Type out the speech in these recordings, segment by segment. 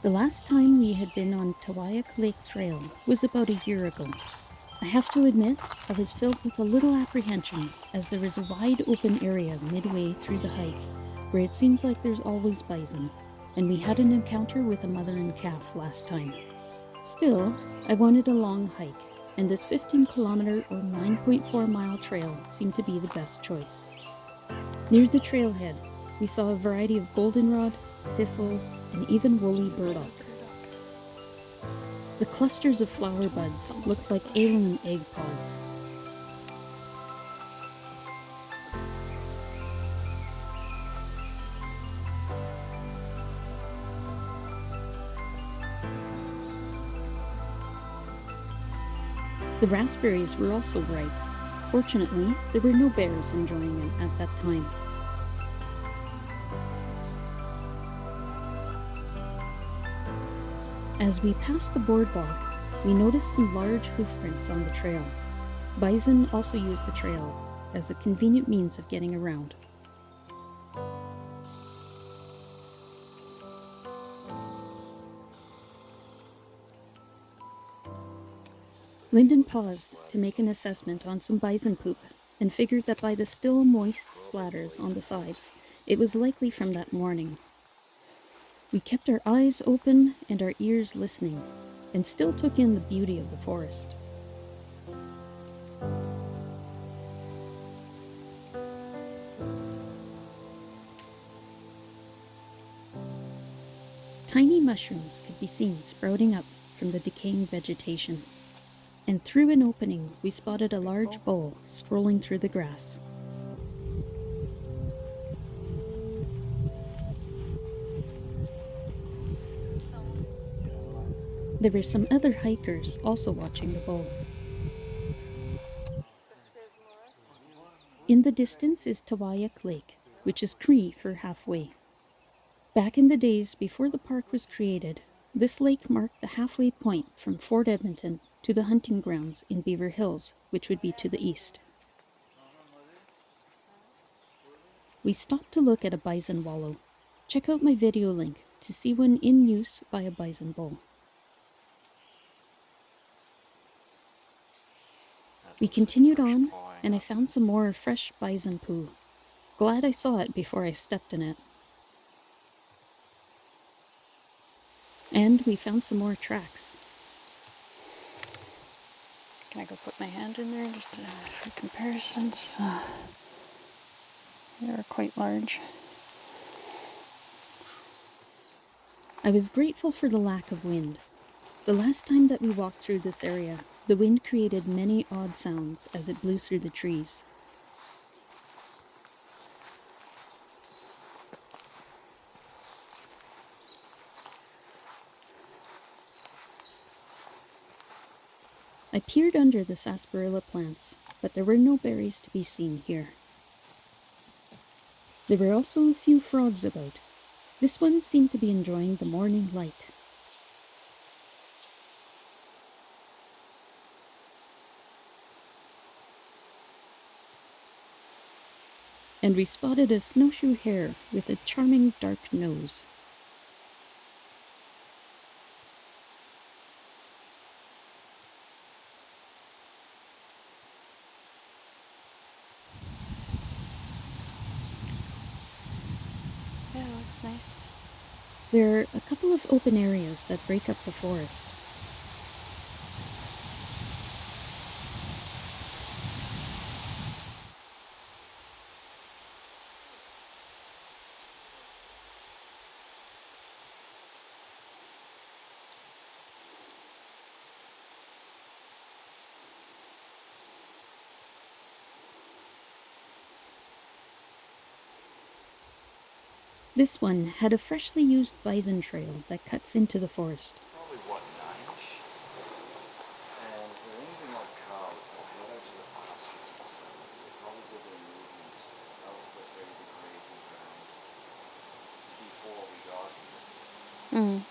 The last time we had been on Tawayak Lake Trail was about a year ago. I have to admit, I was filled with a little apprehension as there is a wide open area midway through the hike where it seems like there's always bison, and we had an encounter with a mother and calf last time. Still, I wanted a long hike, and this 15-kilometer or 9.4-mile trail seemed to be the best choice. Near the trailhead, we saw a variety of goldenrod, thistles, and even woolly burdock. The clusters of flower buds looked like alien egg pods. The raspberries were also ripe. Fortunately, there were no bears enjoying them at that time. As we passed the boardwalk, we noticed some large hoofprints on the trail. Bison also use the trail as a convenient means of getting around. Lyndon paused to make an assessment on some bison poop and figured that by the still moist splatters on the sides, it was likely from that morning. We kept our eyes open and our ears listening, and still took in the beauty of the forest. Tiny mushrooms could be seen sprouting up from the decaying vegetation, and through an opening we spotted a large bull strolling through the grass. There were some other hikers also watching the bull. In the distance is Tawayak Lake, which is Cree for halfway. Back in the days before the park was created, this lake marked the halfway point from Fort Edmonton to the hunting grounds in Beaver Hills, which would be to the east. We stopped to look at a bison wallow. Check out my video link to see one in use by a bison bull. We continued on, and I found some more fresh bison poo. Glad I saw it before I stepped in it. And we found some more tracks. Can I go put my hand in there just for comparisons? They are quite large. I was grateful for the lack of wind. The last time that we walked through this area, the wind created many odd sounds as it blew through the trees. I peered under the sarsaparilla plants, but there were no berries to be seen here. There were also a few frogs about. This one seemed to be enjoying the morning light. And we spotted a snowshoe hare with a charming dark nose. Yeah, it looks nice. There are a couple of open areas that break up the forest. This one had a freshly used bison trail that cuts into the forest. Probably what, 9-ish? And if they're anything like cows, they'll head out to the pastures at 7, so they probably did their movements out to the favorite grazing grounds before we got here.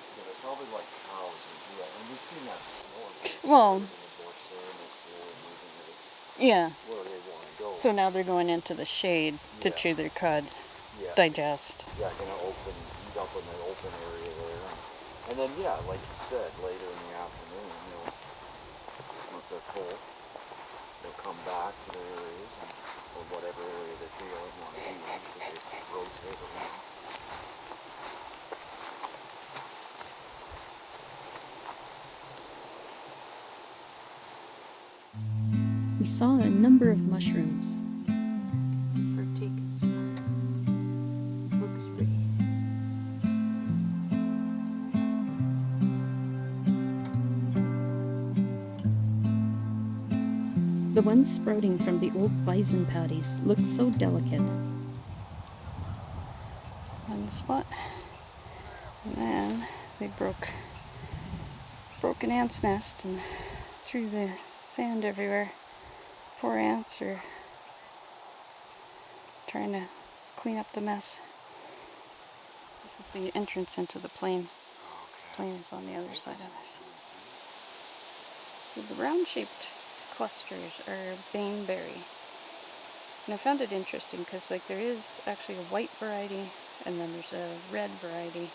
So they're probably like cows who do that, and we've seen that this morning. Well, In the bush there, and they're slowly moving it yeah. where they want to go. So now they're going into the shade to Yeah. chew their cud, Yeah. digest. Yeah, gonna open, eat up up in the open area there. And then, yeah, like you said, later in the afternoon, once they're full, they'll come back to their areas, or whatever area they feel they want to be in, because they rotate around. We saw a number of mushrooms. Critiques. Looks pretty. The ones sprouting from the old bison patties looked so delicate. On the spot. And then they broke an ant's nest and threw the sand everywhere. 4 ants are trying to clean up the mess. This is the entrance into the plain. Plain is on the other side of this. So the round-shaped clusters are baneberry. And I found it interesting because there is actually a white variety and then there's a red variety.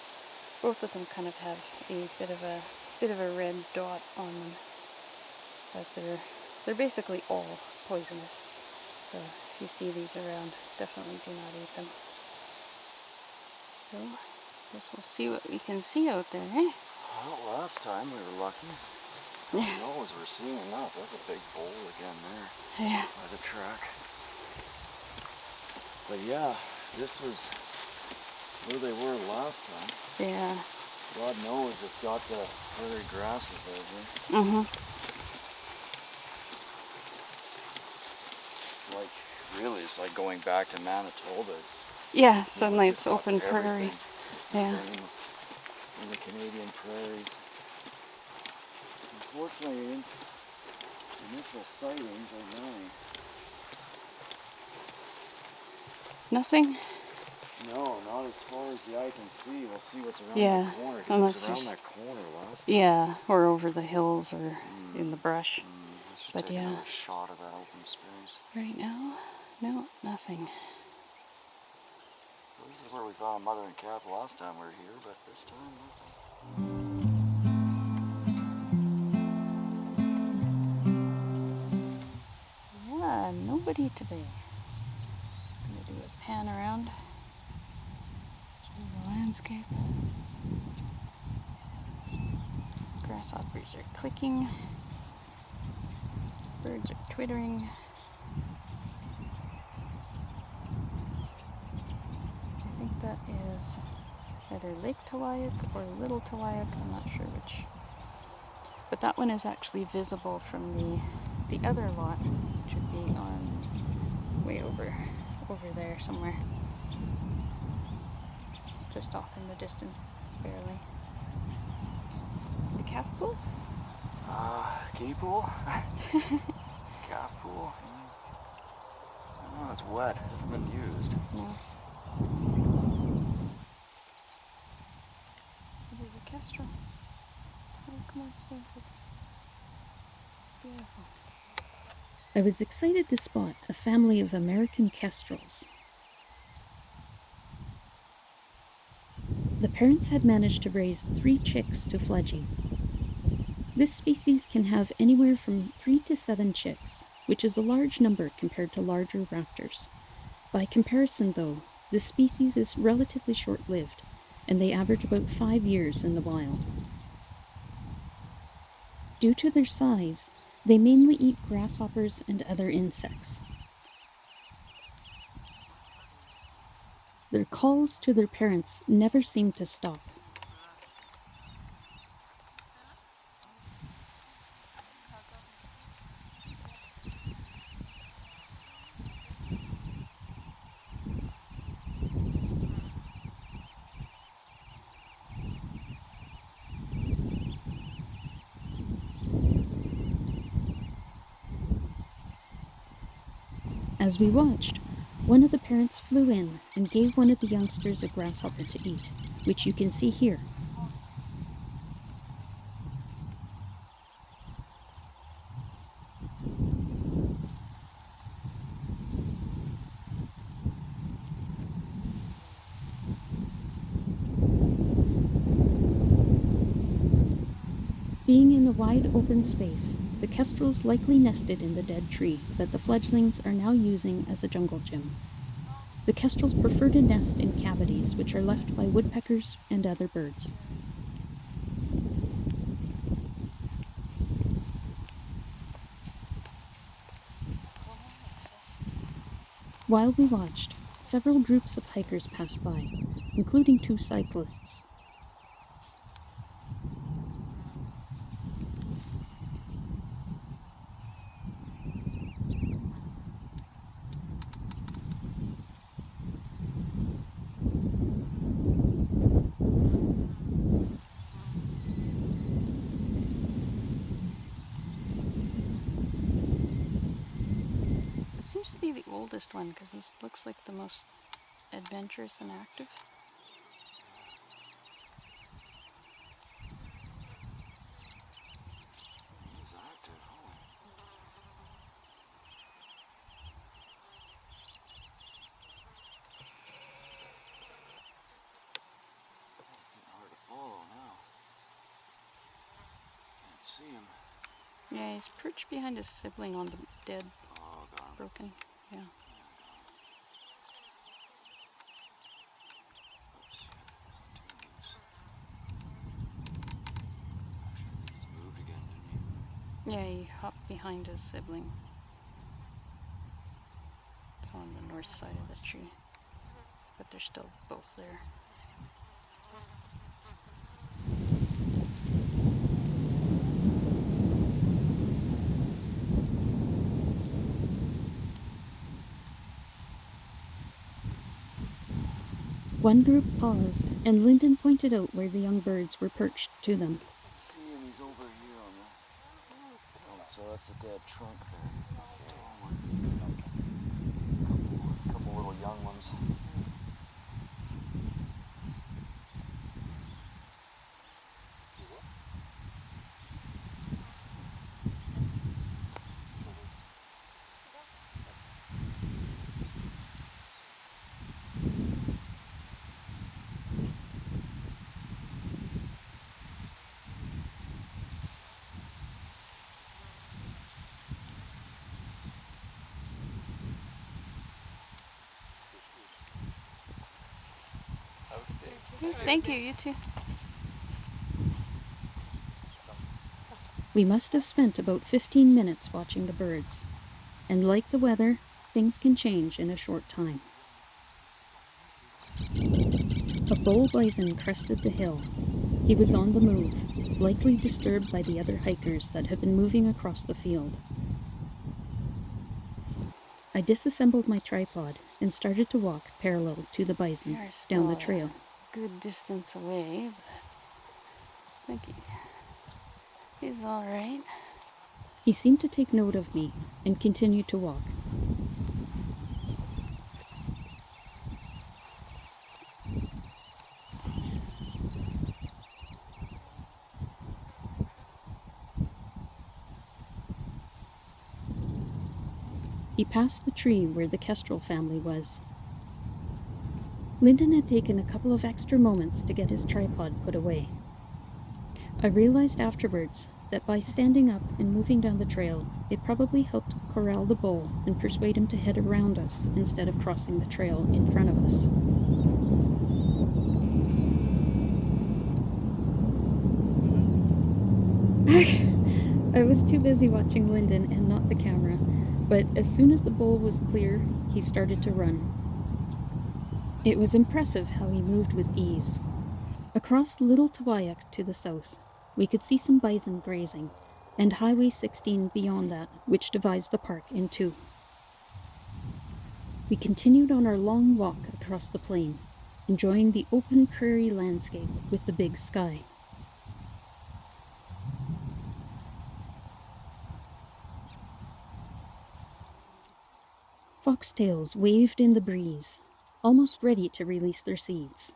Both of them kind of have a bit of a red dot on them. But they're basically all poisonous. So if you see these around, definitely do not eat them. So, guess we'll see what we can see out there, eh? Well, last time we were lucky. Yeah. Knows we're seeing enough. That's a big bowl again there Yeah. by the track. But yeah, this was where they were last time. Yeah. God knows it's got the prairie grasses out there. Mm-hmm. It's like going back to Manitoba. Yeah, suddenly just it's got open prairie. everything. It's the Yeah. same in the Canadian prairies. Unfortunately, initial sightings are nine. Nothing? No, not as far as the eye can see. We'll see what's around Yeah, that corner. 'Cause unless it was around there's- that corner last. Yeah, or over the hills or in the brush. I should But take yeah. another shot of that open space. Right now, no, nothing. So this is where we found mother and calf last time we were here, but this time nothing. Yeah, nobody today. Gonna do a pan around through the landscape. Grasshoppers are clicking. Birds are twittering. I think that is either Lake Tawayuk or Little Tawayuk, I'm not sure which. But that one is actually visible from the other lot, which would be on way over there somewhere. Just off in the distance, barely. The calf pool? Kiddie pool? Calf pool? Oh, it's wet. It hasn't been used. No. There's a kestrel. Oh, come on, Stanford. Beautiful. I was excited to spot a family of American kestrels. The parents had managed to raise 3 chicks to fledging. This species can have anywhere from 3 to 7 chicks, which is a large number compared to larger raptors. By comparison, though, this species is relatively short-lived, and they average about 5 years in the wild. Due to their size, they mainly eat grasshoppers and other insects. Their calls to their parents never seem to stop. As we watched, one of the parents flew in and gave one of the youngsters a grasshopper to eat, which you can see here. Being in a wide open space, the kestrels likely nested in the dead tree that the fledglings are now using as a jungle gym. The kestrels prefer to nest in cavities which are left by woodpeckers and other birds. While we watched, several groups of hikers passed by, including 2 cyclists. It seems to be the oldest one because he looks like the most adventurous and active. He's active, huh? Getting hard to follow now. Can't see him. Yeah, he's perched behind his sibling on the dead, Oh, got him. broken. Yeah. Oops. Too loose. Actually, he's moved again, didn't he? Yeah, he hopped behind his sibling. It's on the north side of the tree. But they're still both there. One group paused, and Lyndon pointed out where the young birds were perched to them. See him, he's over here on the... Oh, so that's a dead trunk there. Couple little young ones. Thank you, you too. We must have spent about 15 minutes watching the birds, and like the weather, things can change in a short time. A bull bison crested the hill. He was on the move, likely disturbed by the other hikers that had been moving across the field. I disassembled my tripod and started to walk parallel to the bison You're down the still trail. a good distance away, but I think he's all right. He seemed to take note of me and continued to walk. He passed the tree where the kestrel family was. Lyndon had taken a couple of extra moments to get his tripod put away. I realized afterwards that by standing up and moving down the trail, it probably helped corral the bull and persuade him to head around us instead of crossing the trail in front of us. I was too busy watching Lyndon and not the camera, but as soon as the bull was clear, he started to run. It was impressive how he moved with ease. Across Little Tawayak to the south, we could see some bison grazing, and Highway 16 beyond that, which divides the park in two. We continued on our long walk across the plain, enjoying the open prairie landscape with the big sky. Foxtails waved in the breeze, almost ready to release their seeds.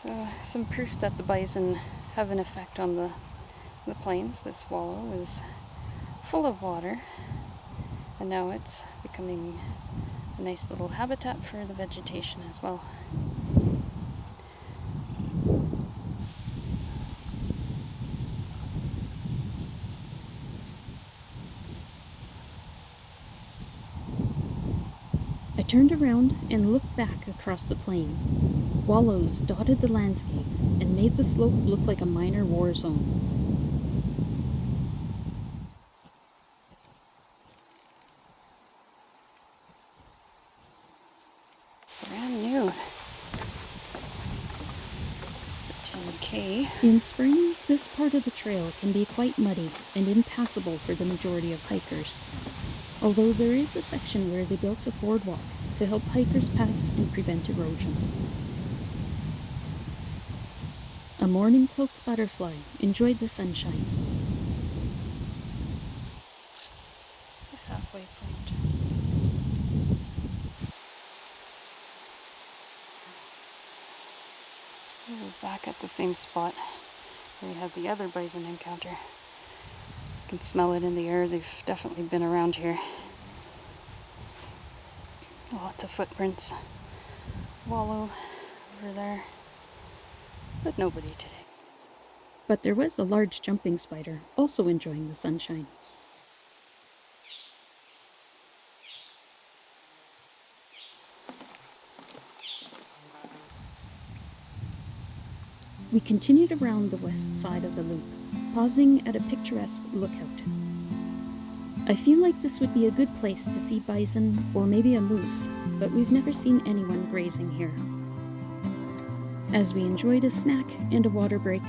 So some proof that the bison have an effect on the plains. This wallow is full of water, and now it's becoming A nice little habitat for the vegetation as well. I turned around and looked back across the plain. Wallows dotted the landscape and made the slope look like a minor war zone. Brand new. It's the 10K. In spring, this part of the trail can be quite muddy and impassable for the majority of hikers. Although there is a section where they built a boardwalk to help hikers pass and prevent erosion. A morning cloaked butterfly enjoyed the sunshine. The halfway point. We're back at the same spot where we had the other bison encounter. You can smell it in the air. They've definitely been around here. Lots of footprints. Wallow over there. But nobody today. But there was a large jumping spider also enjoying the sunshine. We continued around the west side of the loop, pausing at a picturesque lookout. I feel like this would be a good place to see bison or maybe a moose, but we've never seen anyone grazing here. As we enjoyed a snack and a water break,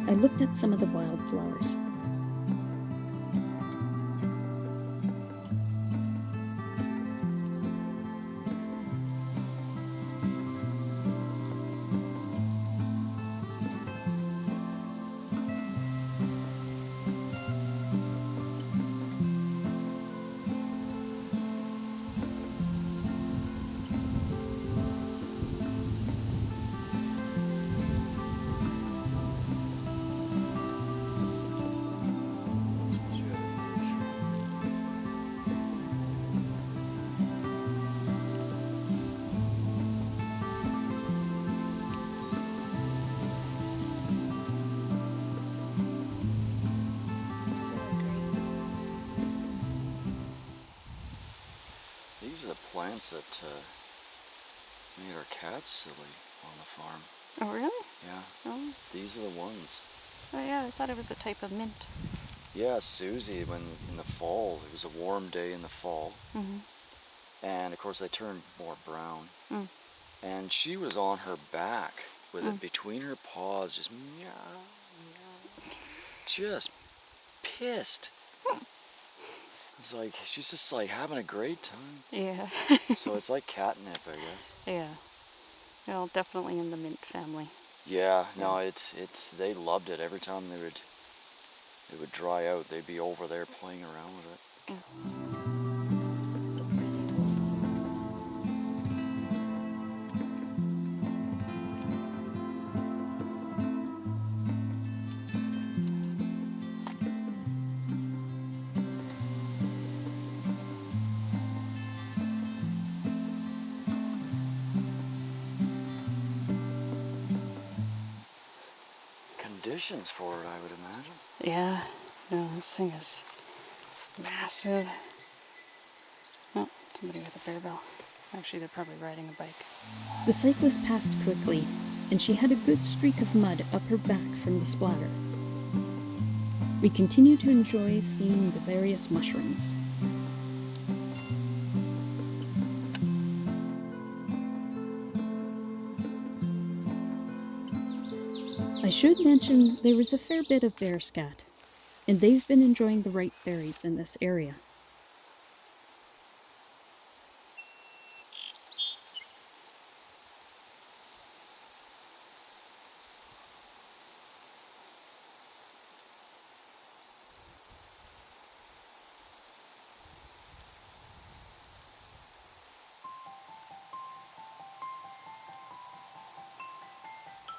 I looked at some of the wildflowers. These are the plants that made our cats silly on the farm. Oh, really? Yeah, Oh. these are the ones. Oh, yeah, I thought it was a type of mint. Yeah, Susie, when in the fall, it was a warm day in the fall, Mm-hmm. and of course they turned more brown. Mm. And she was on her back with Mm. it between her paws, just meow, meow, just pissed. It's like she's just like having a great time. Yeah. So it's like catnip, I guess. Yeah. Well, definitely in the mint family. Yeah, no, they loved it. Every time it would dry out, they'd be over there playing around with it. So pretty. Conditions for it, I would imagine. Yeah. No, this thing is massive. Oh, somebody with a bear bell. Actually, they're probably riding a bike. The cyclist passed quickly, and she had a good streak of mud up her back from the splatter. We continued to enjoy seeing the various mushrooms. I should mention there was a fair bit of bear scat, and they've been enjoying the ripe berries in this area.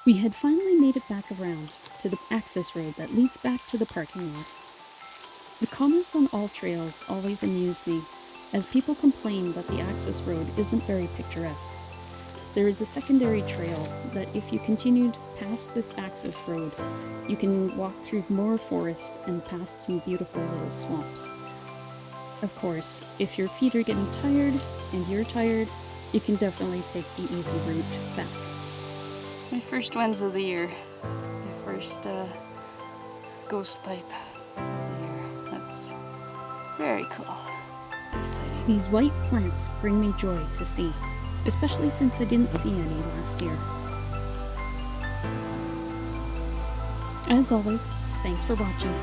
We had finally made it back around to the access road that leads back to the parking lot. The comments on all trails always amuse me, as people complain that the access road isn't very picturesque. There is a secondary trail that, if you continued past this access road, you can walk through more forest and past some beautiful little swamps. Of course, if your feet are getting tired and you're tired, you can definitely take the easy route back. My first ones of the year. My first ghost pipe of the year. That's very cool. Exciting. These white plants bring me joy to see, especially since I didn't see any last year. As always, thanks for watching.